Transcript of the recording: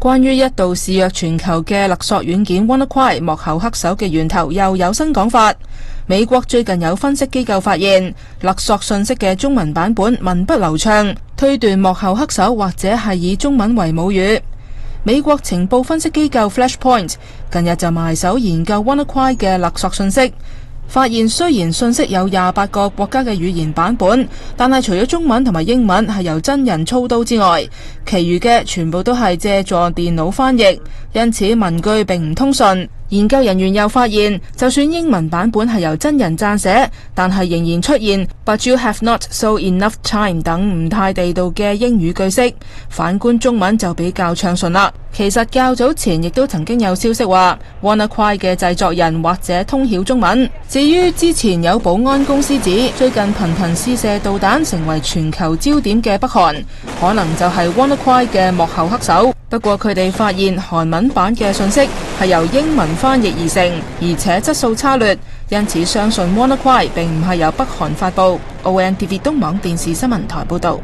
關於一度肆虐全球嘅勒索軟件 WannaCry 幕後黑手嘅源頭又有新講法。美國最近有分析機構發現，勒索信息嘅中文版本文不流暢，推斷幕後黑手或者係以中文為母語。美國情報分析機構 Flashpoint 近日就埋手研究 WannaCry 嘅勒索信息，發現雖然信息有28個國家嘅語言版本，但係除咗中文同埋英文係由真人操刀之外，其餘嘅全部都係借助電腦翻譯，因此文句並唔通順。研究人員又發現，就算英文版本係由真人撰寫，但係仍然出現 But you have not so enough time 等唔太地道嘅英語句式，反觀中文就比較暢順啦。其實較早前亦都曾經有消息話 WannaCry 嘅製作人或者通曉中文。至於之前有保安公司指最近頻頻試射導彈成為全球焦點嘅北韓，可能就係 WannaCry 嘅幕後黑手。不過佢哋發現韓文版嘅信息係由英文翻譯而成，而且質素差劣，因此相信 WannaCry 並唔係由北韓發佈。ONTV 東網電視新聞台報道。